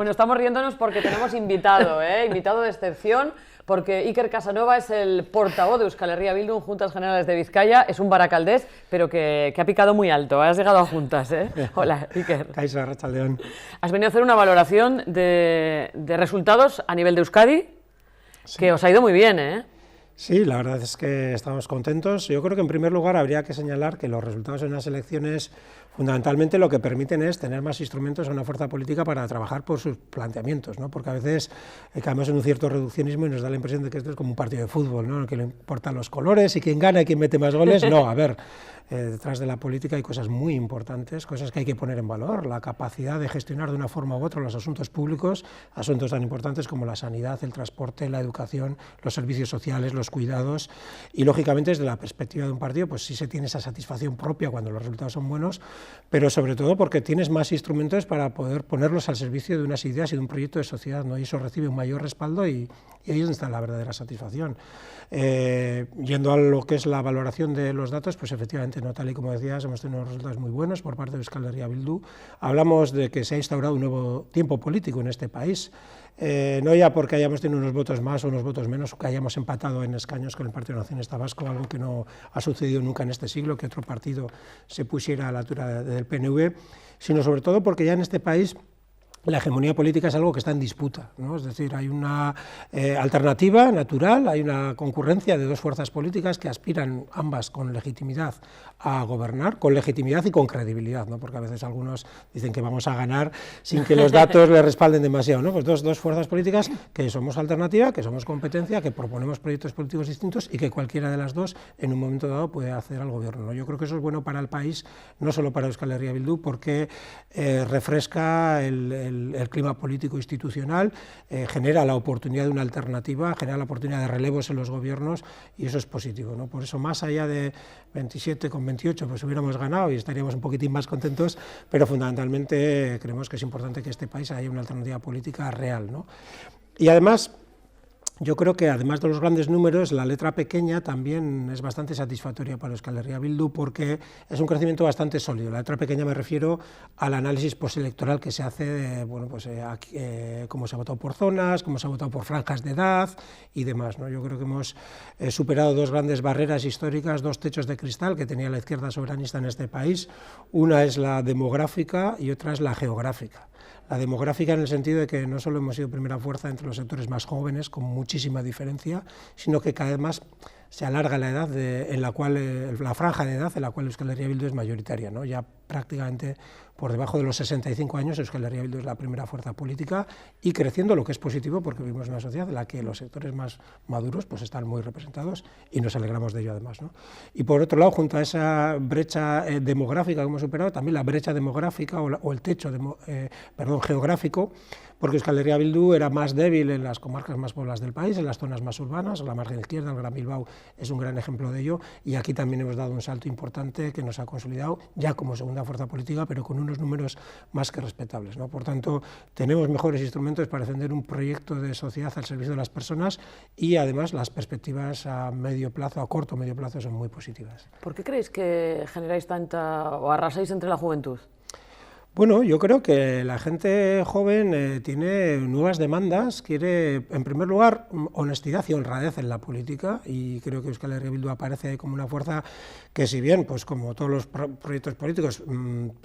Bueno, estamos riéndonos porque tenemos invitado, invitado de excepción, porque Iker Casanova es el portavoz de Euskal Herria Bildu en Juntas Generales de Vizcaya, es un baracaldés, pero que ha picado muy alto, has llegado a Juntas, ¿eh? Hola, Iker. Kaixo, arratsaldeon. Has venido a hacer una valoración de resultados a nivel de Euskadi, sí, que os ha ido muy bien, ¿eh? Sí, la verdad es que estamos contentos. Yo creo que en primer lugar habría que señalar que los resultados en las elecciones fundamentalmente lo que permiten es tener más instrumentos a una fuerza política para trabajar por sus planteamientos, ¿no? Porque a veces caemos en un cierto reduccionismo y nos da la impresión de que esto es como un partido de fútbol, ¿no? En el que le importan los colores y quién gana y quién mete más goles. No, a ver, detrás de la política hay cosas muy importantes, cosas que hay que poner en valor, la capacidad de gestionar de una forma u otra los asuntos públicos, asuntos tan importantes como la sanidad, el transporte, la educación, los servicios sociales, los cuidados, y lógicamente desde la perspectiva de un partido pues sí se tiene esa satisfacción propia cuando los resultados son buenos, pero sobre todo porque tienes más instrumentos para poder ponerlos al servicio de unas ideas y de un proyecto de sociedad, ¿no? Y eso recibe un mayor respaldo y ahí es donde está la verdadera satisfacción. Yendo a lo que es la valoración de los datos, pues efectivamente, ¿no? Tal y como decías, hemos tenido resultados muy buenos por parte de Euskal Herria Bildu. Hablamos de que se ha instaurado un nuevo tiempo político en este país, no ya porque hayamos tenido unos votos más o unos votos menos, o que hayamos empatado en escaños con el Partido Nacionalista Vasco, algo que no ha sucedido nunca en este siglo, que otro partido se pusiera a la altura del PNV, sino sobre todo porque ya en este país la hegemonía política es algo que está en disputa, ¿no? Es decir, hay una alternativa natural, hay una concurrencia de dos fuerzas políticas que aspiran ambas con legitimidad a gobernar, con legitimidad y con credibilidad, ¿no? Porque a veces algunos dicen que vamos a ganar sin que los datos le respalden demasiado, ¿no? Pues dos fuerzas políticas que somos alternativa, que somos competencia, que proponemos proyectos políticos distintos y que cualquiera de las dos en un momento dado puede hacer al gobierno, ¿no? Yo creo que eso es bueno para el país, no solo para Euskal Herria Bildu, porque refresca el clima político institucional, genera la oportunidad de una alternativa, genera la oportunidad de relevos en los gobiernos y eso es positivo, ¿no? Por eso, más allá de 27 con 28, pues hubiéramos ganado y estaríamos un poquitín más contentos, pero fundamentalmente creemos que es importante que en este país haya una alternativa política real, ¿no? Y además, yo creo que además de los grandes números, la letra pequeña también es bastante satisfactoria para Euskal Herria Bildu porque es un crecimiento bastante sólido. La letra pequeña me refiero al análisis postelectoral que se hace de, bueno, pues, cómo se ha votado por zonas, cómo se ha votado por franjas de edad y demás, ¿no? Yo creo que hemos superado dos grandes barreras históricas, dos techos de cristal que tenía la izquierda soberanista en este país. Una es la demográfica y otra es la geográfica. La demográfica en el sentido de que no solo hemos sido primera fuerza entre los sectores más jóvenes, con muchísima diferencia, sino que cada vez más se alarga la edad en la cual, la franja de edad en la cual Euskal Herria Bildu es mayoritaria, ¿no? Ya prácticamente por debajo de los 65 años Euskal Herria Bildu es la primera fuerza política y creciendo, lo que es positivo porque vivimos en una sociedad en la que los sectores más maduros pues están muy representados y nos alegramos de ello además, ¿no? Y por otro lado, junto a esa brecha demográfica que hemos superado, también la brecha demográfica o el techo geográfico, porque Euskal Herria Bildu era más débil en las comarcas más pobladas del país, en las zonas más urbanas, la margen izquierda, el Gran Bilbao es un gran ejemplo de ello, y aquí también hemos dado un salto importante que nos ha consolidado ya como segunda fuerza política, pero con unos números más que respetables, ¿no? Por tanto, tenemos mejores instrumentos para defender un proyecto de sociedad al servicio de las personas y además las perspectivas a medio plazo, a corto o medio plazo son muy positivas. ¿Por qué creéis que generáis tanta o arrasáis entre la juventud? Bueno, yo creo que la gente joven tiene nuevas demandas, quiere, en primer lugar, honestidad y honradez en la política, y creo que Euskal Herria Bildu aparece como una fuerza que, si bien, pues como todos los proyectos políticos,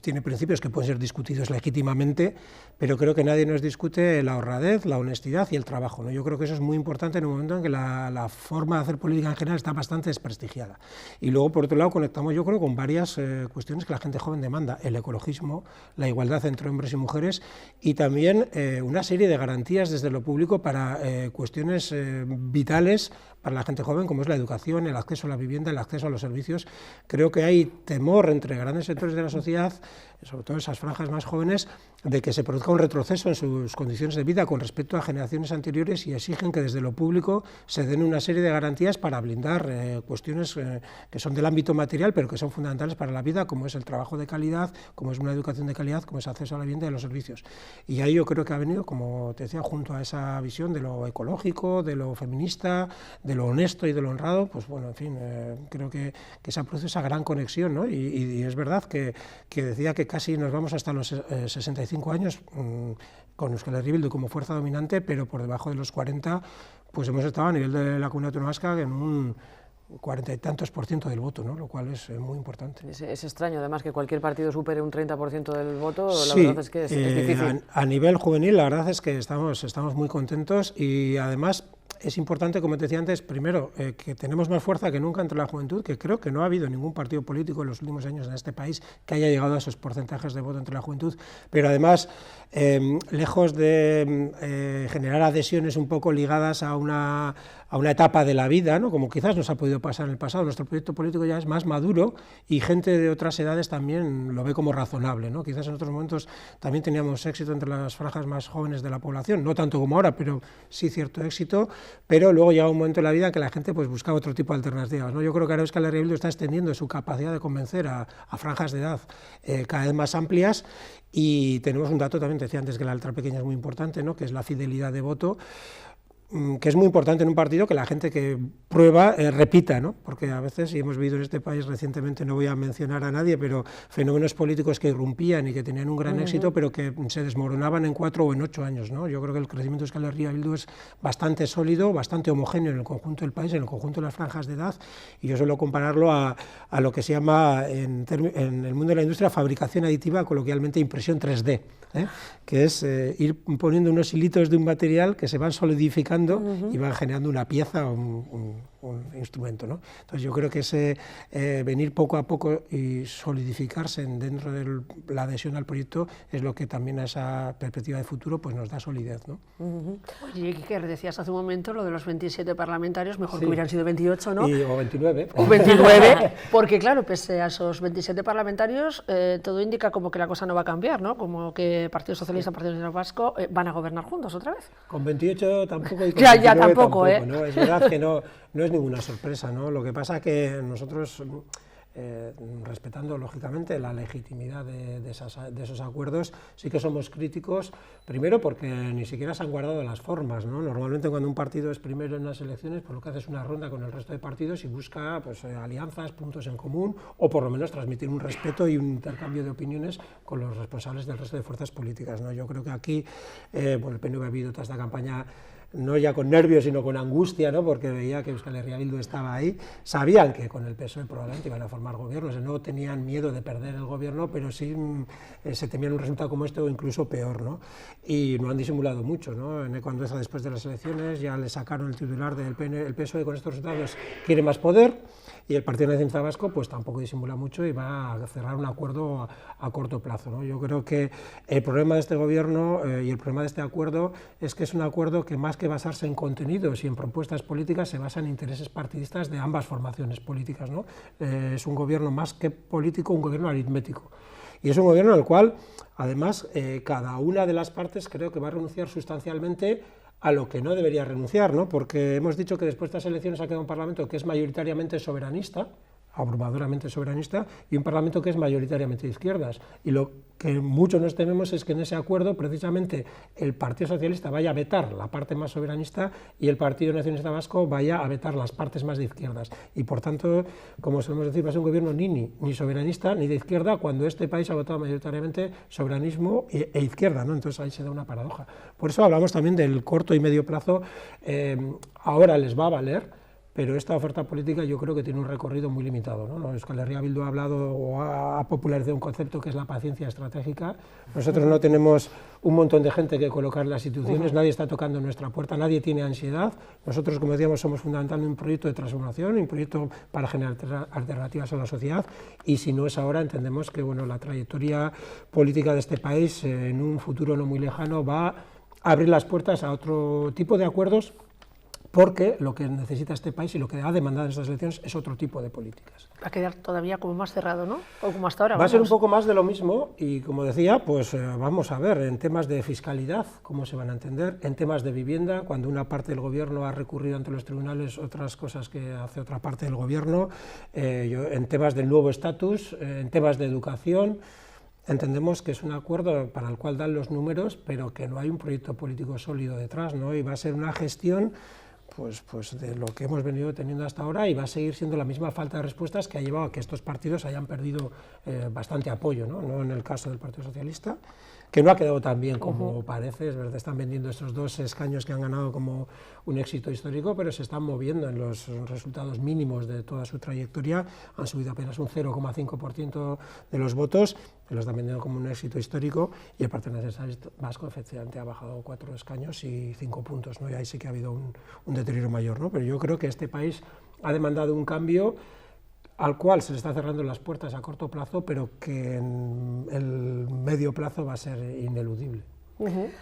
tiene principios que pueden ser discutidos legítimamente, pero creo que nadie nos discute la honradez, la honestidad y el trabajo, ¿no? Yo creo que eso es muy importante en un momento en que la forma de hacer política en general está bastante desprestigiada. Y luego, por otro lado, conectamos, yo creo, con varias cuestiones que la gente joven demanda: el ecologismo, la igualdad entre hombres y mujeres y también una serie de garantías desde lo público para cuestiones vitales para la gente joven, como es la educación, el acceso a la vivienda, el acceso a los servicios. Creo que hay temor entre grandes sectores de la sociedad, sobre todo esas franjas más jóvenes, de que se produzca un retroceso en sus condiciones de vida con respecto a generaciones anteriores y exigen que desde lo público se den una serie de garantías para blindar cuestiones que son del ámbito material, pero que son fundamentales para la vida, como es el trabajo de calidad, como es una educación de calidad, como es acceso a la vivienda y a los servicios. Y ahí yo creo que ha venido, como te decía, junto a esa visión de lo ecológico, de lo feminista, de lo honesto y de lo honrado, pues bueno, en fin, creo que se ha producido esa gran conexión, ¿no? Y es verdad que decía que casi nos vamos hasta los 65 años con Euskal Herria Bildu como fuerza dominante, pero por debajo de los 40, pues hemos estado a nivel de la Comunidad Autónoma Vasca en un 40 y tantos % del voto, ¿no? Lo cual es muy importante. Es extraño, además, que cualquier partido supere un 30% del voto, la sí, verdad es que es difícil. A nivel juvenil, la verdad es que estamos muy contentos y además es importante, como te decía antes, primero, que tenemos más fuerza que nunca entre la juventud, que creo que no ha habido ningún partido político en los últimos años en este país que haya llegado a esos porcentajes de voto entre la juventud, pero además, lejos de generar adhesiones un poco ligadas a una etapa de la vida, ¿no? Como quizás nos ha podido pasar en el pasado, nuestro proyecto político ya es más maduro y gente de otras edades también lo ve como razonable, ¿no? Quizás en otros momentos también teníamos éxito entre las franjas más jóvenes de la población, no tanto como ahora, pero sí cierto éxito, pero luego llega un momento en la vida en que la gente pues buscaba otro tipo de alternativas, ¿no? Yo creo que ahora Euskal Herria Bildu está extendiendo su capacidad de convencer a franjas de edad cada vez más amplias, y tenemos un dato, también te decía antes que la letra pequeña es muy importante, ¿no? Que es la fidelidad de voto, que es muy importante en un partido que la gente que prueba repita, ¿no? Porque a veces, y hemos vivido en este país recientemente, no voy a mencionar a nadie, pero fenómenos políticos que irrumpían y que tenían un gran éxito, pero que se desmoronaban en 4 o en 8 años, ¿no? Yo creo que el crecimiento de Euskal Herria Bildu es bastante sólido, bastante homogéneo en el conjunto del país, en el conjunto de las franjas de edad, y yo suelo compararlo a lo que se llama en el mundo de la industria fabricación aditiva, coloquialmente impresión 3D, que es ir poniendo unos hilitos de un material que se van solidificando y van generando una pieza o un instrumento, ¿no? Entonces yo creo que ese venir poco a poco y solidificarse dentro de la adhesión al proyecto es lo que también a esa perspectiva de futuro pues nos da solidez, ¿no? Oye, Iker, decías hace un momento lo de los 27 parlamentarios, mejor que hubieran sido 28, ¿no? O 29. O 29, porque claro, pese a esos 27 parlamentarios, todo indica como que la cosa no va a cambiar, ¿no? Como que Partido Socialista y Partido Nacionalista Vasco van a gobernar juntos otra vez. Con 28 tampoco y con ya tampoco, ¿no? Es verdad que no es ninguna sorpresa, ¿no? Lo que pasa que nosotros, respetando lógicamente la legitimidad de esos acuerdos, sí que somos críticos, primero porque ni siquiera se han guardado las formas, ¿no? Normalmente cuando un partido es primero en las elecciones, pues lo que hace es una ronda con el resto de partidos y busca pues, alianzas, puntos en común, o por lo menos transmitir un respeto y un intercambio de opiniones con los responsables del resto de fuerzas políticas, ¿no? Yo creo que aquí, bueno, el PNV ha vivido toda esta campaña no ya con nervios, sino con angustia, ¿no? Porque veía que Euskal Herria Bildu estaba ahí, sabían que con el PSOE probablemente iban a formar gobiernos, no tenían miedo de perder el gobierno, pero sí se temían un resultado como este o incluso peor, ¿no? Y no han disimulado mucho, ¿no? Cuando después de las elecciones ya le sacaron el titular del el PSOE con estos resultados quiere más poder, y el Partido Nacionalista Vasco pues tampoco disimula mucho y va a cerrar un acuerdo a corto plazo, ¿no? Yo creo que el problema de este gobierno y el problema de este acuerdo es que es un acuerdo que más que basarse en contenidos y en propuestas políticas se basa en intereses partidistas de ambas formaciones políticas, ¿no? Es un gobierno más que político, un gobierno aritmético. Y es un gobierno al cual, además, cada una de las partes creo que va a renunciar sustancialmente a lo que no debería renunciar, ¿no? Porque hemos dicho que después de estas elecciones ha quedado un Parlamento que es mayoritariamente soberanista, abrumadoramente soberanista, y un Parlamento que es mayoritariamente de izquierdas. Y lo que mucho nos tememos es que en ese acuerdo precisamente el Partido Socialista vaya a vetar la parte más soberanista y el Partido Nacionalista Vasco vaya a vetar las partes más de izquierdas. Y por tanto, como solemos decir, va a ser un gobierno ni soberanista ni de izquierda, cuando este país ha votado mayoritariamente soberanismo e izquierda, ¿no? Entonces ahí se da una paradoja. Por eso hablamos también del corto y medio plazo. Ahora les va a valer, pero esta oferta política yo creo que tiene un recorrido muy limitado, ¿no? Euskal Herria Bildu ha hablado o ha popularizado un concepto que es la paciencia estratégica. Nosotros no tenemos un montón de gente que colocar en las instituciones, nadie está tocando nuestra puerta, nadie tiene ansiedad. Nosotros, como decíamos, somos fundamentalmente un proyecto de transformación, un proyecto para generar alternativas a la sociedad, y si no es ahora, entendemos que bueno, la trayectoria política de este país en un futuro no muy lejano va a abrir las puertas a otro tipo de acuerdos, porque lo que necesita este país y lo que ha demandado en estas elecciones es otro tipo de políticas. Va a quedar todavía como más cerrado, ¿no? O como hasta ahora. Va a ser un poco más de lo mismo y, como decía, pues vamos a ver en temas de fiscalidad cómo se van a entender, en temas de vivienda, cuando una parte del gobierno ha recurrido ante los tribunales otras cosas que hace otra parte del gobierno, en temas del nuevo estatus, en temas de educación. Entendemos que es un acuerdo para el cual dan los números, pero que no hay un proyecto político sólido detrás, ¿no? Y va a ser una gestión pues de lo que hemos venido teniendo hasta ahora, y va a seguir siendo la misma falta de respuestas que ha llevado a que estos partidos hayan perdido bastante apoyo, ¿no? En el caso del Partido Socialista, que no ha quedado tan bien como parece. Es verdad, están vendiendo estos 2 escaños que han ganado como un éxito histórico, pero se están moviendo en los resultados mínimos de toda su trayectoria, han subido apenas un 0,5% de los votos, lo están vendiendo como un éxito histórico, y el Partido Nacionalista Vasco efectivamente ha bajado 4 escaños y 5 puntos, ¿no? Y ahí sí que ha habido un deterioro mayor, ¿no? Pero yo creo que este país ha demandado un cambio al cual se le está cerrando las puertas a corto plazo, pero que en el medio plazo va a ser ineludible.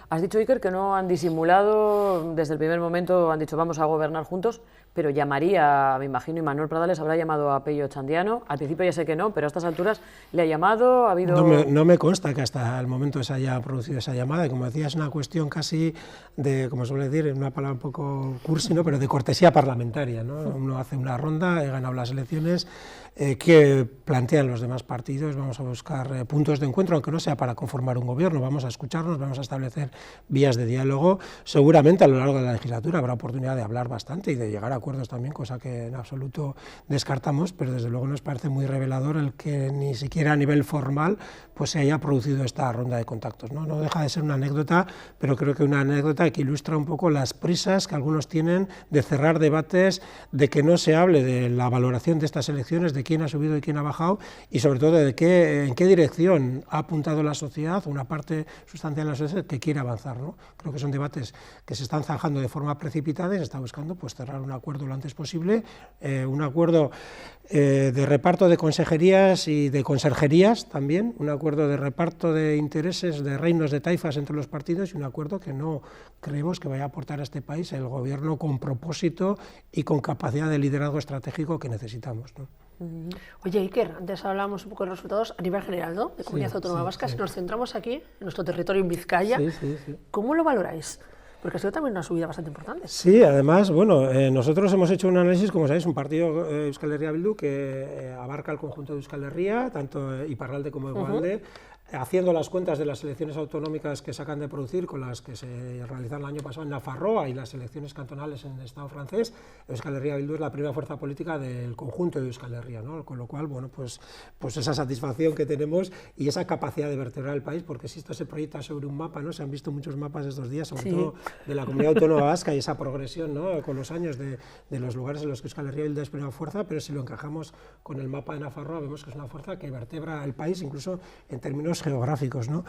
Has dicho, Iker, que no han disimulado, desde el primer momento han dicho vamos a gobernar juntos, pero llamaría, me imagino, y Manuel Pradales habrá llamado a Pello Chandiano. Al principio ya sé que no, pero a estas alturas le ha llamado, ha habido... No me consta que hasta el momento se haya producido esa llamada, y como decía, es una cuestión casi de, como suele decir, en una palabra un poco cursi, ¿no? Pero de cortesía parlamentaria, ¿no? Uno hace una ronda, he ganado las elecciones, que plantean los demás partidos, vamos a buscar puntos de encuentro, aunque no sea para conformar un gobierno, vamos a escucharnos, vamos a establecer vías de diálogo. Seguramente a lo largo de la legislatura habrá oportunidad de hablar bastante y de llegar a acuerdos también, cosa que en absoluto descartamos, pero desde luego nos parece muy revelador el que ni siquiera a nivel formal pues se haya producido esta ronda de contactos, ¿no? No deja de ser una anécdota, pero creo que una anécdota que ilustra un poco las prisas que algunos tienen de cerrar debates, de que no se hable de la valoración de estas elecciones, de quién ha subido y quién ha bajado, y sobre todo de en qué dirección ha apuntado la sociedad, una parte sustancial de la sociedad que quiere avanzar, ¿no? Creo que son debates que se están zanjando de forma precipitada y se está buscando pues cerrar un acuerdo lo antes posible, un acuerdo de reparto de consejerías y de conserjerías también, un acuerdo de reparto de intereses, de reinos, de taifas entre los partidos, y un acuerdo que no creemos que vaya a aportar a este país el gobierno con propósito y con capacidad de liderazgo estratégico que necesitamos, ¿no? Oye, Iker, antes hablábamos un poco de los resultados a nivel general, ¿no? De Comunidad Autónoma Vasca. Si nos centramos aquí, en nuestro territorio, en Vizcaya, ¿cómo lo valoráis? Porque ha sido también una subida bastante importante. Sí, además, bueno, nosotros hemos hecho un análisis, como sabéis, un partido Euskal Herria Bildu que abarca el conjunto de Euskal Herria, tanto Iparralde como Hegoalde, haciendo las cuentas de las elecciones autonómicas que se acaban de producir con las que se realizaron el año pasado en Nafarroa y las elecciones cantonales en el Estado francés. Euskal Herria Bildu es la primera fuerza política del conjunto de Euskal Herria, ¿no? Con lo cual, bueno, pues esa satisfacción que tenemos y esa capacidad de vertebrar el país, porque si esto se proyecta sobre un mapa, ¿no? Se han visto muchos mapas estos días, sobre todo de la Comunidad Autónoma Vasca, y esa progresión, ¿no? Con los años de los lugares en los que Euskal Herria Bildu es primera fuerza, pero si lo encajamos con el mapa de Nafarroa vemos que es una fuerza que vertebra el país, incluso en términos geográficos, ¿no?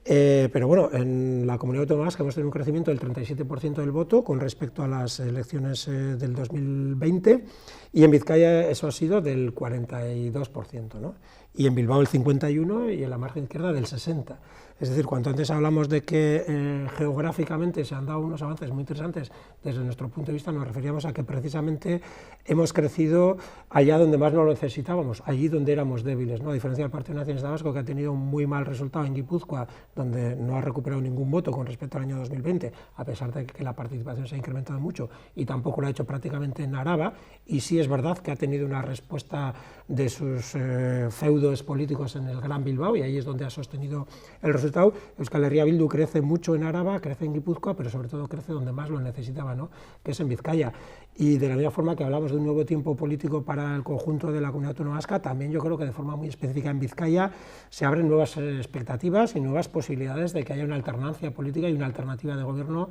Pero bueno, en la Comunidad Autónoma Vasca hemos tenido un crecimiento del 37% del voto con respecto a las elecciones del 2020, y en Vizcaya eso ha sido del 42%, ¿no? Y en Bilbao el 51% y en la margen izquierda del 60%. Es decir, cuanto antes hablamos de que geográficamente se han dado unos avances muy interesantes, desde nuestro punto de vista nos referíamos a que precisamente hemos crecido allá donde más no lo necesitábamos, allí donde éramos débiles, ¿no? A diferencia del Partido Nacionalista Vasco, que ha tenido un muy mal resultado en Guipúzcoa, donde no ha recuperado ningún voto con respecto al año 2020, a pesar de que la participación se ha incrementado mucho, y tampoco lo ha hecho prácticamente en Araba, y sí es verdad que ha tenido una respuesta de sus feudos políticos en el Gran Bilbao, y ahí es donde ha sostenido el resultado. Euskal Herria Bildu crece mucho en Araba, crece en Guipúzcoa, pero sobre todo crece donde más lo necesitaba, ¿no? Que es en Vizcaya. Y de la misma forma que hablamos de un nuevo tiempo político para el conjunto de la Comunidad Autónoma Vasca, también yo creo que de forma muy específica en Vizcaya se abren nuevas expectativas y nuevas posibilidades de que haya una alternancia política y una alternativa de gobierno,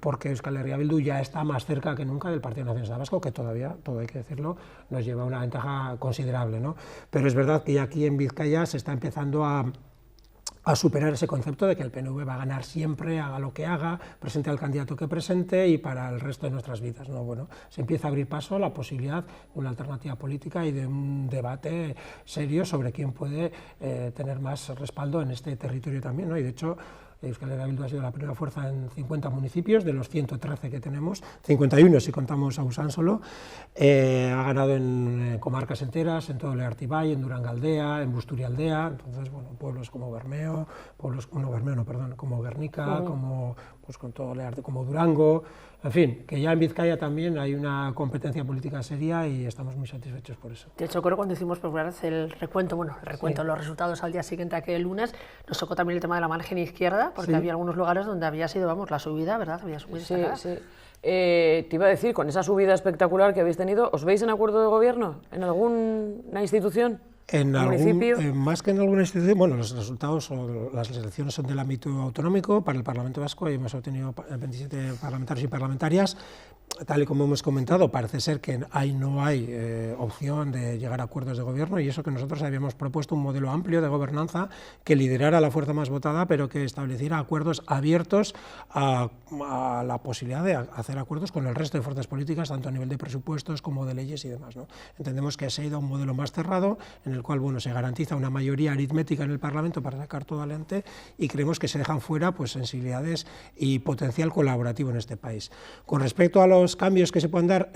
porque Euskal Herria Bildu ya está más cerca que nunca del Partido Nacionalista Vasco, que todavía, todo hay que decirlo, nos lleva una ventaja considerable, ¿no? Pero es verdad que ya aquí en Vizcaya se está empezando a superar ese concepto de que el PNV va a ganar siempre, haga lo que haga, presente al candidato que presente y para el resto de nuestras vidas, ¿no? Bueno, se empieza a abrir paso a la posibilidad de una alternativa política y de un debate serio sobre quién puede tener más respaldo en este territorio también, ¿no? Y de hecho, Euskal Herria Bildu ha sido la primera fuerza en 50 municipios, de los 113 que tenemos, 51 si contamos a Usánsolo, ha ganado en comarcas enteras, en todo Leartibay, en Durangaldea, en Busturialdea, entonces, bueno, pueblos como Bermeo, como Guernica, como, pues, con todo Learte, como Durango, en fin, que ya en Vizcaya también hay una competencia política seria y estamos muy satisfechos por eso. De hecho, creo que cuando hicimos por primera vez el recuento, los resultados al día siguiente, aquel lunes, nos tocó también el tema de la margen izquierda, subida, porque había algunos lugares donde había sido, vamos, la subida, ¿verdad? Había subido destacada. Sí. Te iba a decir, con esa subida espectacular que habéis tenido, ¿os veis en acuerdo de gobierno en alguna institución? Más que en alguna institución, bueno, los resultados o las elecciones son del ámbito autonómico. Para el Parlamento Vasco hemos obtenido 27 parlamentarios y parlamentarias. Tal y como hemos comentado, parece ser que no hay opción de llegar a acuerdos de gobierno, y eso que nosotros habíamos propuesto un modelo amplio de gobernanza que liderara la fuerza más votada, pero que estableciera acuerdos abiertos a la posibilidad de hacer acuerdos con el resto de fuerzas políticas, tanto a nivel de presupuestos como de leyes y demás, ¿no? Entendemos que se ha ido a un modelo más cerrado, en el cual se garantiza una mayoría aritmética en el Parlamento para sacar todo adelante, y creemos que se dejan fuera sensibilidades y potencial colaborativo en este país. Con respecto a los cambios que se pueden dar,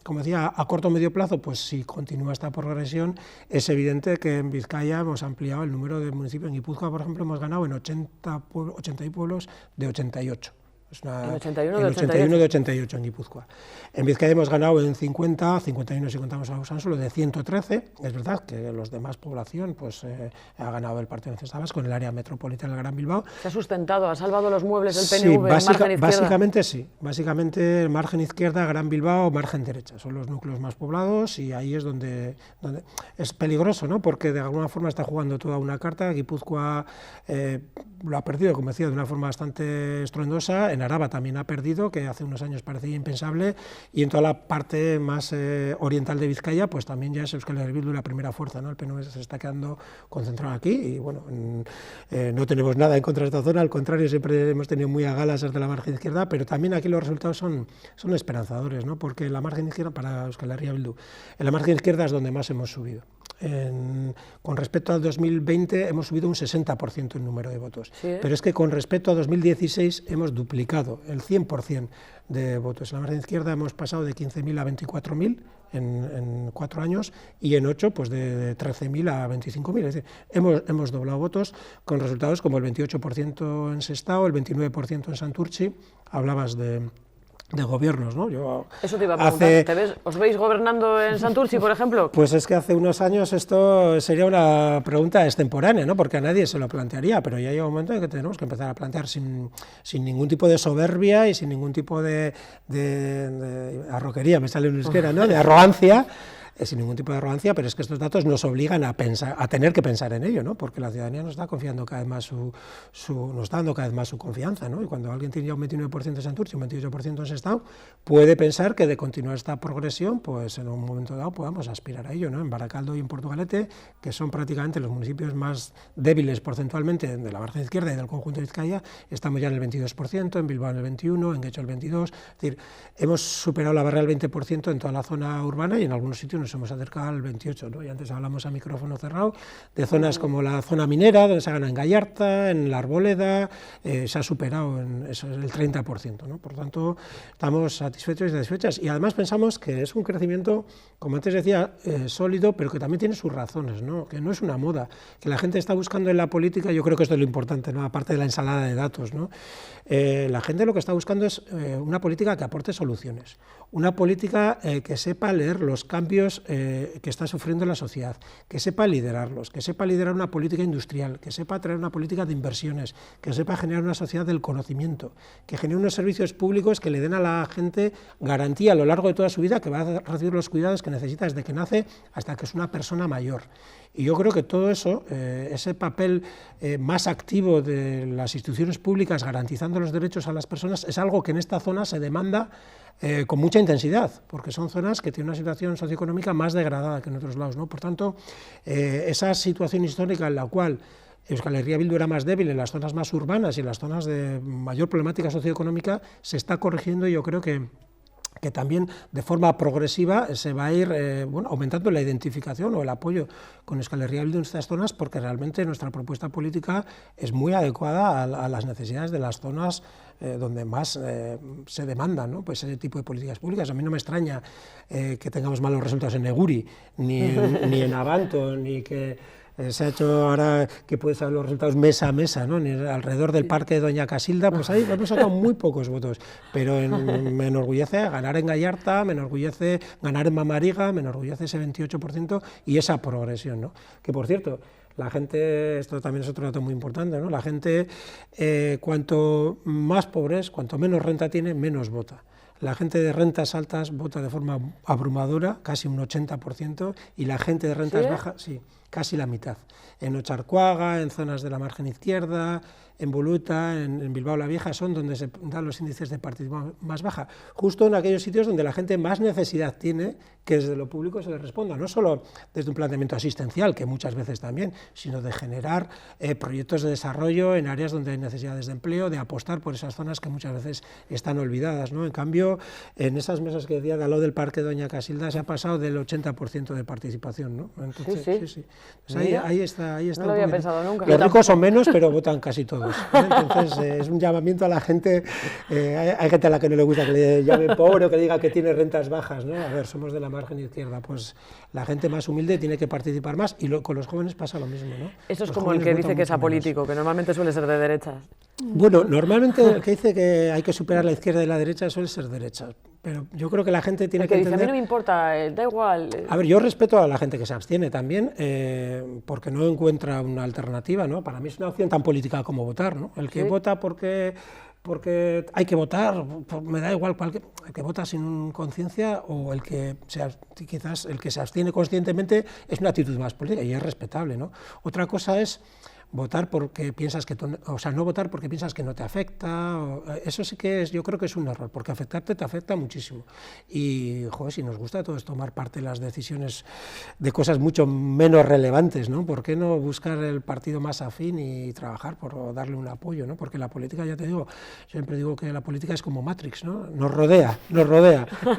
como decía, a corto o medio plazo, pues si continúa esta progresión, es evidente que en Vizcaya hemos ampliado el número de municipios. En Guipúzcoa, por ejemplo, hemos ganado en 80 pueblos de 88. En 81 de 88 en Guipúzcoa. En Vizcaya hemos ganado en 51 si contamos a Usánsolo, de 113. Es verdad que los demás población ha ganado el Partido Nacionalista Vasco en el área metropolitana del Gran Bilbao. ¿Se ha sustentado, ha salvado los muebles del PNV, margen izquierda? Básicamente sí. Básicamente margen izquierda, Gran Bilbao, margen derecha. Son los núcleos más poblados, y ahí es donde es peligroso, ¿no? Porque de alguna forma está jugando toda una carta. Guipúzcoa lo ha perdido, como decía, de una forma bastante estruendosa. En Araba también ha perdido, que hace unos años parecía impensable, y en toda la parte más oriental de Vizcaya, pues también ya es Euskal Herria Bildu la primera fuerza, ¿no? El PNV se está quedando concentrado aquí, y bueno, no tenemos nada en contra de esta zona, al contrario, siempre hemos tenido muy a galas desde la margen izquierda, pero también aquí los resultados son esperanzadores, ¿no? Porque la margen izquierda, para Euskal Herria Bildu, en la margen izquierda es donde más hemos subido. Con respecto al 2020 hemos subido un 60% en número de votos, ¿sí? Pero es que con respecto a 2016 hemos duplicado el 100% de votos. En la margen izquierda hemos pasado de 15.000 a 24.000 en 4 años, y en 8 pues de 13.000 a 25.000. Es decir, hemos doblado votos, con resultados como el 28% en Sestao, el 29% en Santurtzi. Hablabas de gobiernos, ¿no? Eso te iba a preguntar, ¿os veis gobernando en Santurtzi, por ejemplo? Pues es que hace unos años esto sería una pregunta extemporánea, ¿no? Porque a nadie se lo plantearía, pero ya llega un momento en que tenemos que empezar a plantear sin ningún tipo de soberbia y sin ningún tipo de arroquería, me sale en euskera, ¿no? De arrogancia. Sin ningún tipo de arrogancia, pero es que estos datos nos obligan a tener que pensar en ello, ¿no? Porque la ciudadanía nos está confiando cada vez más nos está dando cada vez más su confianza, ¿no? Y cuando alguien tiene ya un 29% en Santurtzi, un 28% en Sestao, puede pensar que de continuar esta progresión, pues en un momento dado podamos aspirar a ello, ¿no? En Baracaldo y en Portugalete, que son prácticamente los municipios más débiles porcentualmente de la margen izquierda y del conjunto de Vizcaya, estamos ya en el 22%, en Bilbao en el 21%, en Guecho el 22%, es decir, hemos superado la barrera del 20% en toda la zona urbana, y en algunos sitios nos hemos acercado al 28%, ¿no? Y antes hablamos a micrófono cerrado de zonas como la zona minera, donde se gana en Gallarta, en la Arboleda, se ha superado el 30%, ¿no? Por tanto, estamos satisfechos y satisfechas, y además pensamos que es un crecimiento, como antes decía, sólido, pero que también tiene sus razones, ¿no? Que no es una moda, que la gente está buscando en la política. Yo creo que esto es lo importante, ¿no? Aparte de la ensalada de datos, ¿no? La gente lo que está buscando es una política que aporte soluciones, una política que sepa leer los cambios que está sufriendo la sociedad, que sepa liderarlos, que sepa liderar una política industrial, que sepa traer una política de inversiones, que sepa generar una sociedad del conocimiento, que genere unos servicios públicos que le den a la gente garantía a lo largo de toda su vida, que va a recibir los cuidados que necesita desde que nace hasta que es una persona mayor. Y yo creo que todo eso, ese papel más activo de las instituciones públicas garantizando los derechos a las personas, es algo que en esta zona se demanda con mucha intensidad, porque son zonas que tienen una situación socioeconómica más degradada que en otros lados, ¿no? Por tanto, esa situación histórica en la cual Euskal Herria Bildu era más débil en las zonas más urbanas y en las zonas de mayor problemática socioeconómica, se está corrigiendo, y yo creo que también de forma progresiva se va a ir aumentando la identificación o el apoyo con Euskal Herria Bildu en estas zonas, porque realmente nuestra propuesta política es muy adecuada a las necesidades de las zonas donde más se demandan, ¿no? Pues ese tipo de políticas públicas. A mí no me extraña que tengamos malos resultados en Neguri, ni en Abanto, ni que se ha hecho ahora que puedes saber los resultados mesa a mesa, ¿no? Alrededor del parque de Doña Casilda, pues ahí hemos sacado muy pocos votos, pero me enorgullece ganar en Gallarta, me enorgullece ganar en Mamariga, me enorgullece ese 28% y esa progresión, ¿no? Que por cierto, La gente, esto también es otro dato muy importante, ¿no? La gente, cuanto más pobre es, cuanto menos renta tiene, menos vota. La gente de rentas altas vota de forma abrumadora, casi un 80%, y la gente de rentas bajas, sí, casi la mitad. En Ocharcoaga, en zonas de la margen izquierda, en Boluta, en Bilbao la Vieja, son donde se dan los índices de participación más baja, justo en aquellos sitios donde la gente más necesidad tiene que desde lo público se les responda, no solo desde un planteamiento asistencial, que muchas veces también, sino de generar proyectos de desarrollo en áreas donde hay necesidades de empleo, de apostar por esas zonas que muchas veces están olvidadas, ¿no? En cambio, en esas mesas que decía de al lado del Parque Doña Casilda se ha pasado del 80% de participación, ¿no? Entonces, sí. Entonces, ahí está. No lo había pensado nunca. Los ricos son menos, pero votan casi todos. Entonces, es un llamamiento a la gente. Hay gente a la que no le gusta que le llame pobre o que diga que tiene rentas bajas, ¿no? A ver, somos de la margen izquierda, pues la gente más humilde tiene que participar más, y con los jóvenes pasa lo mismo, ¿no? Eso es como el que dice que es apolítico, que normalmente suele ser de derechas. Bueno, normalmente el que dice que hay que superar la izquierda y la derecha suele ser derecha, pero yo creo que la gente tiene que entender... dice, a mí no me importa, da igual... A ver, yo respeto a la gente que se abstiene también, porque no encuentra una alternativa, ¿no? Para mí es una opción tan política como votar, ¿no? El que vota porque hay que votar, me da igual el que vota sin conciencia, o el que quizás el que se abstiene conscientemente es una actitud más política y es respetable, ¿no? Otra cosa es votar porque piensas que no votar porque piensas que no te afecta, eso sí que es, yo creo que es un error, porque afectarte te afecta muchísimo. Y, joder, si nos gusta a todos tomar parte en las decisiones de cosas mucho menos relevantes, ¿no? ¿Por qué no buscar el partido más afín y trabajar por darle un apoyo, ¿no? Porque la política, ya te digo, siempre digo que la política es como Matrix, ¿no? Nos rodea,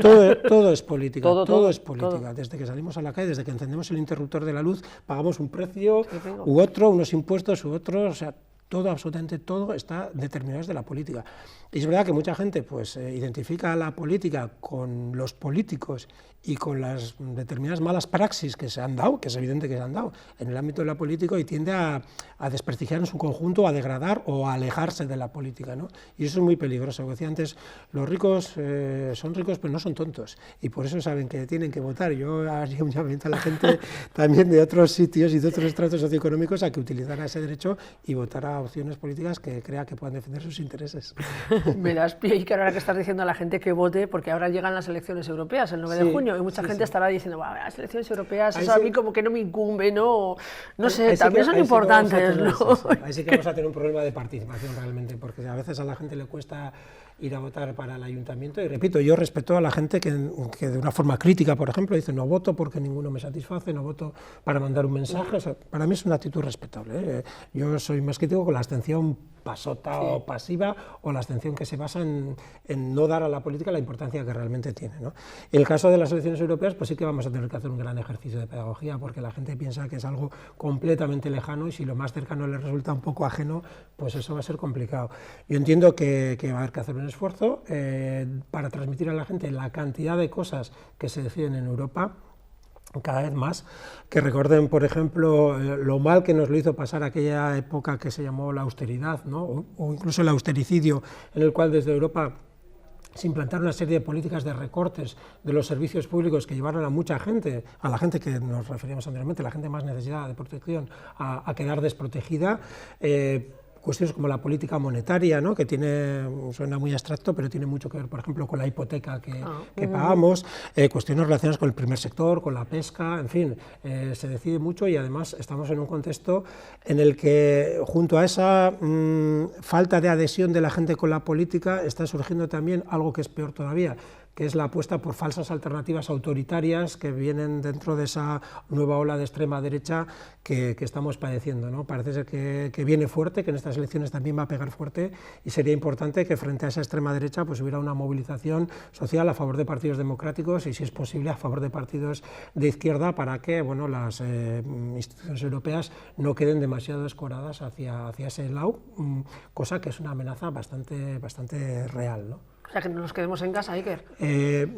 todo es política, todo es política. Todo. Desde que salimos a la calle, desde que encendemos el interruptor de la luz, pagamos un precio u otro, unos impuestos u otros, o sea, todo, absolutamente todo está determinado desde la política. Y es verdad que mucha gente pues identifica la política con los políticos y con las determinadas malas praxis que se han dado, que es evidente que se han dado en el ámbito de la política, y tiende a desprestigiar en su conjunto, a degradar o a alejarse de la política, ¿no? Y eso es muy peligroso. Como decía antes, los ricos son ricos pero no son tontos, y por eso saben que tienen que votar. Yo haría un llamamiento a la gente también de otros sitios y de otros estratos socioeconómicos a que utilizara ese derecho y votara opciones políticas que crea que puedan defender sus intereses. Me das pie, y que ahora que estás diciendo a la gente que vote, porque ahora llegan las elecciones europeas el 9 de junio, y mucha gente estará diciendo, las elecciones europeas, eso a mí como que no me incumbe, no sé, también son importantes, ¿no? Ahí sí que vamos a tener un problema de participación realmente, porque a veces a la gente le cuesta ir a votar para el ayuntamiento, y repito, yo respeto a la gente que de una forma crítica, por ejemplo, dice no voto porque ninguno me satisface, no voto para mandar un mensaje. O sea, para mí es una actitud respetable, ¿eh? Yo soy más crítico con la abstención pasota o pasiva, o la abstención que se basa en no dar a la política la importancia que realmente tiene, ¿no? En el caso de las elecciones europeas, pues sí que vamos a tener que hacer un gran ejercicio de pedagogía, porque la gente piensa que es algo completamente lejano, y si lo más cercano les resulta un poco ajeno, pues eso va a ser complicado. Yo entiendo que va a haber que hacer un esfuerzo para transmitir a la gente la cantidad de cosas que se deciden en Europa, cada vez más, que recuerden, por ejemplo, lo mal que nos lo hizo pasar aquella época que se llamó la austeridad, ¿no? o incluso el austericidio, en el cual desde Europa se implantaron una serie de políticas de recortes de los servicios públicos que llevaron a mucha gente, a la gente que nos referíamos anteriormente, la gente más necesitada de protección, a quedar desprotegida. Cuestiones como la política monetaria, ¿no? Que suena muy abstracto, pero tiene mucho que ver, por ejemplo, con la hipoteca que pagamos, cuestiones relacionadas con el primer sector, con la pesca, en fin, se decide mucho, y además estamos en un contexto en el que, junto a esa falta de adhesión de la gente con la política, está surgiendo también algo que es peor todavía, que es la apuesta por falsas alternativas autoritarias que vienen dentro de esa nueva ola de extrema derecha que estamos padeciendo, ¿no? Parece ser que viene fuerte, que en estas elecciones también va a pegar fuerte, y sería importante que frente a esa extrema derecha pues hubiera una movilización social a favor de partidos democráticos, y si es posible a favor de partidos de izquierda, para que las instituciones europeas no queden demasiado escoradas hacia ese lado, cosa que es una amenaza bastante real, ¿no? O sea, que no nos quedemos en casa, Iker.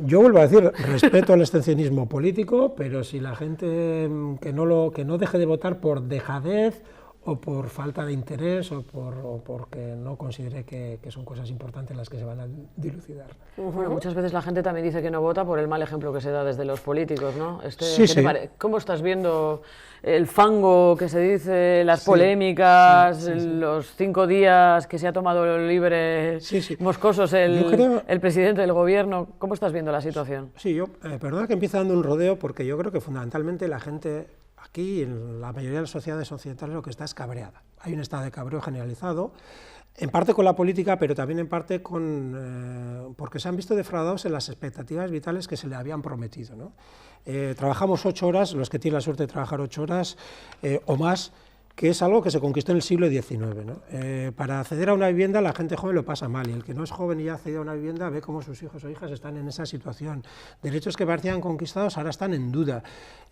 Yo vuelvo a decir, respeto al abstencionismo político, pero si la gente que no deje de votar por dejadez o por falta de interés o porque no considere que son cosas importantes las que se van a dilucidar. Bueno, muchas veces la gente también dice que no vota por el mal ejemplo que se da desde los políticos, ¿no? Sí, sí. ¿Cómo estás viendo el fango que se dice, las polémicas, los 5 días que se ha tomado libre moscosos el presidente del gobierno? ¿Cómo estás viendo la situación? Sí, perdona que empiece dando un rodeo, porque yo creo que fundamentalmente la gente aquí, en la mayoría de las sociedades occidentales, lo que está es cabreada. Hay un estado de cabreo generalizado, en parte con la política, pero también en parte porque se han visto defraudados en las expectativas vitales que se le habían prometido, ¿no? Trabajamos 8 horas, los que tienen la suerte de trabajar 8 horas o más, que es algo que se conquistó en el siglo XIX, ¿no? Para acceder a una vivienda la gente joven lo pasa mal, y el que no es joven y ha accedido a una vivienda ve cómo sus hijos o hijas están en esa situación. Derechos que parecían conquistados ahora están en duda.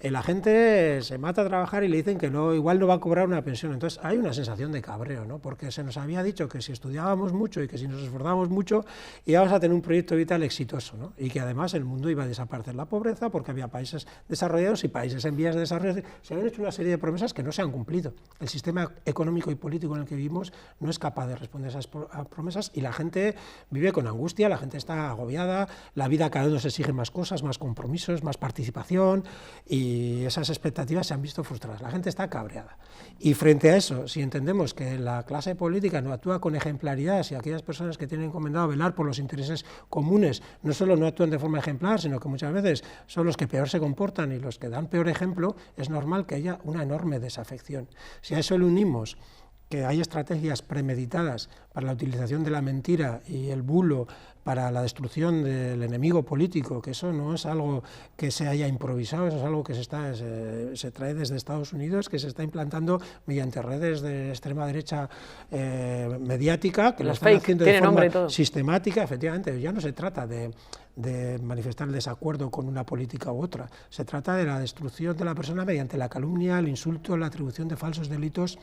La gente se mata a trabajar y le dicen que no, igual no va a cobrar una pensión. Entonces hay una sensación de cabreo, ¿no? Porque se nos había dicho que si estudiábamos mucho y que si nos esforzábamos mucho íbamos a tener un proyecto vital exitoso, ¿no? Y que además el mundo iba a desaparecer la pobreza porque había países desarrollados y países en vías de desarrollo. Se habían hecho una serie de promesas que no se han cumplido. El sistema económico y político en el que vivimos no es capaz de responder a esas promesas, y la gente vive con angustia, la gente está agobiada, la vida cada vez nos exige más cosas, más compromisos, más participación, y esas expectativas se han visto frustradas. La gente está cabreada. Y frente a eso, si entendemos que la clase política no actúa con ejemplaridad, si aquellas personas que tienen encomendado velar por los intereses comunes no solo no actúan de forma ejemplar, sino que muchas veces son los que peor se comportan y los que dan peor ejemplo, es normal que haya una enorme desafección. Si a eso le unimos que hay estrategias premeditadas para la utilización de la mentira y el bulo para la destrucción del enemigo político, que eso no es algo que se haya improvisado, eso es algo que se trae desde Estados Unidos, que se está implantando mediante redes de extrema derecha mediática, que lo están haciendo de forma sistemática. Efectivamente, ya no se trata de manifestar el desacuerdo con una política u otra, se trata de la destrucción de la persona mediante la calumnia, el insulto, la atribución de falsos delitos.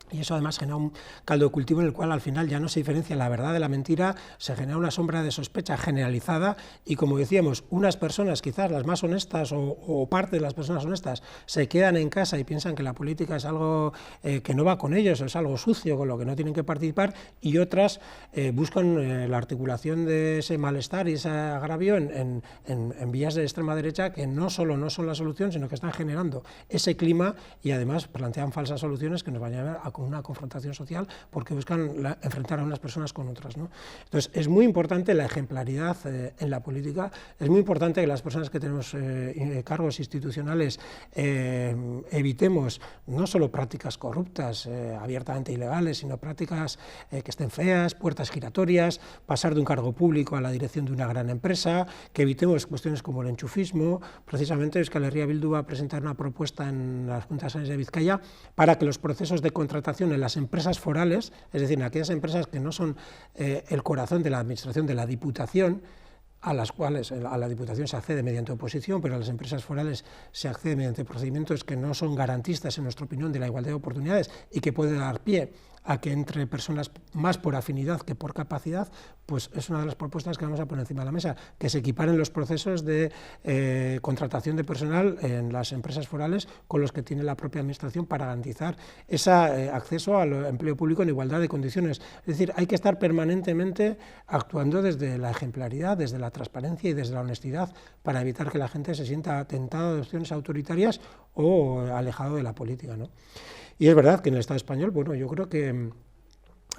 Y eso además genera un caldo de cultivo en el cual al final ya no se diferencia la verdad de la mentira, se genera una sombra de sospecha generalizada, y como decíamos, unas personas, quizás las más honestas o parte de las personas honestas, se quedan en casa y piensan que la política es algo que no va con ellos, o es algo sucio con lo que no tienen que participar, y otras buscan la articulación de ese malestar y ese agravio en vías de extrema derecha que no solo no son la solución, sino que están generando ese clima, y además plantean falsas soluciones que nos van a llevar a con una confrontación social, porque buscan enfrentar a unas personas con otras, ¿no? Entonces, es muy importante la ejemplaridad en la política, es muy importante que las personas que tenemos cargos institucionales evitemos no solo prácticas corruptas, abiertamente ilegales, sino prácticas que estén feas, puertas giratorias, pasar de un cargo público a la dirección de una gran empresa, que evitemos cuestiones como el enchufismo. Precisamente Euskal Herria Bildu va a presentar una propuesta en las Juntas Generales de Vizcaya para que los procesos de contratación en las empresas forales, es decir, en aquellas empresas que no son el corazón de la administración de la Diputación, a las cuales a la Diputación se accede mediante oposición, pero a las empresas forales se accede mediante procedimientos que no son garantistas, en nuestra opinión, de la igualdad de oportunidades, y que puede dar pie a que entre personas más por afinidad que por capacidad, pues es una de las propuestas que vamos a poner encima de la mesa, que se equiparen los procesos de contratación de personal en las empresas forales con los que tiene la propia administración para garantizar ese acceso al empleo público en igualdad de condiciones. Es decir, hay que estar permanentemente actuando desde la ejemplaridad, desde la transparencia y desde la honestidad, para evitar que la gente se sienta tentada de opciones autoritarias o alejado de la política, ¿no? Y es verdad que en el Estado español, bueno, yo creo que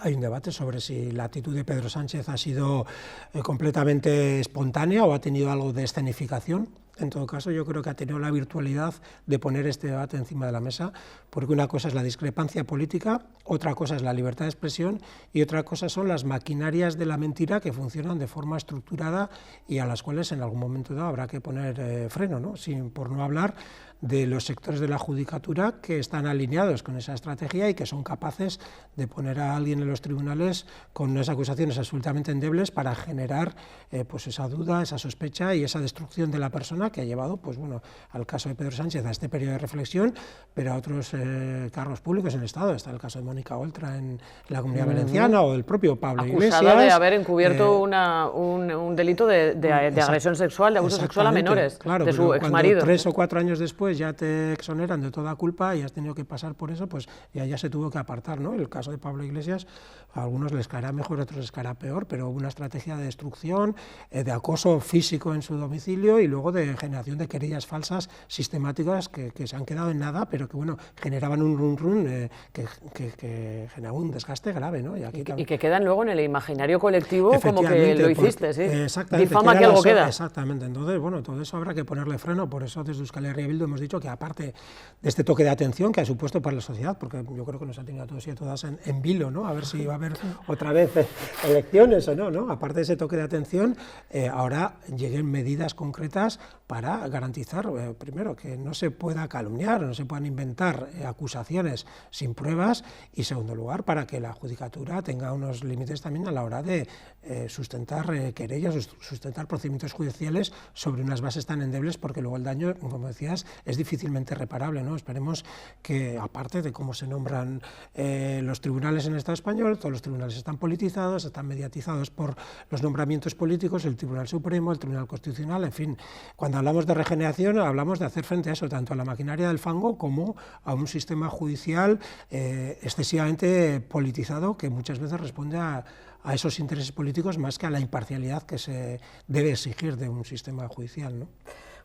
hay un debate sobre si la actitud de Pedro Sánchez ha sido completamente espontánea o ha tenido algo de escenificación. En todo caso, yo creo que ha tenido la virtualidad de poner este debate encima de la mesa, porque una cosa es la discrepancia política, otra cosa es la libertad de expresión y otra cosa son las maquinarias de la mentira que funcionan de forma estructurada y a las cuales en algún momento dado habrá que poner freno, ¿no? Por no hablar de los sectores de la judicatura que están alineados con esa estrategia y que son capaces de poner a alguien en los tribunales con unas acusaciones absolutamente endebles para generar pues esa duda, esa sospecha y esa destrucción de la persona, que ha llevado, pues bueno, al caso de Pedro Sánchez a este periodo de reflexión, pero a otros cargos públicos en el Estado. Está el caso de Mónica Oltra en la Comunidad Valenciana, o el propio Pablo Iglesias. Acusada de haber encubierto un delito de agresión sexual, de abuso sexual a menores, claro, de su exmarido. 3 o 4 años después después ya te exoneran de toda culpa y has tenido que pasar por eso, pues ya se tuvo que apartar, ¿no? El caso de Pablo Iglesias, a algunos les caerá mejor, a otros les caerá peor, pero hubo una estrategia de destrucción, de acoso físico en su domicilio y luego de generación de querellas falsas sistemáticas que se han quedado en nada, pero que bueno, generaban un run que generaba un desgaste grave, ¿no? Y que quedan luego en el imaginario colectivo como que lo hiciste, sí. Exactamente. Difama que algo queda. Exactamente. Entonces, bueno, todo eso habrá que ponerle freno. Por eso desde Euskal Herria Bildu hemos dicho que aparte de este toque de atención que ha supuesto para la sociedad, porque yo creo que nos ha tenido a todos y a todas en vilo, ¿no? A ver si va a haber otra vez elecciones o no, ¿no? Aparte de ese toque de atención, ahora lleguen medidas concretas para garantizar, primero, que no se pueda calumniar, no se puedan inventar acusaciones sin pruebas y, segundo lugar, para que la judicatura tenga unos límites también a la hora de sustentar querellas, sustentar procedimientos judiciales sobre unas bases tan endebles, porque luego el daño, como decías, es difícilmente reparable, ¿no? Esperemos que, aparte de cómo se nombran los tribunales en el Estado español, todos los tribunales están politizados, están mediatizados por los nombramientos políticos, el Tribunal Supremo, el Tribunal Constitucional, en fin. Cuando hablamos de regeneración, hablamos de hacer frente a eso, tanto a la maquinaria del fango como a un sistema judicial excesivamente politizado, que muchas veces responde a esos intereses políticos más que a la imparcialidad que se debe exigir de un sistema judicial, ¿no?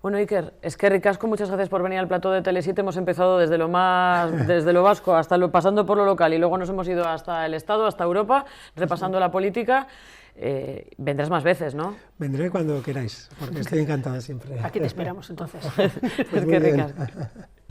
Bueno, Iker, es que ricasco, muchas gracias por venir al plató de Tele7. Hemos empezado desde lo vasco hasta pasando por lo local y luego nos hemos ido hasta el Estado, hasta Europa, repasando la política. Vendrás más veces, ¿no? Vendré cuando queráis, porque estoy encantada siempre. Aquí te esperamos entonces. Es que ricasco.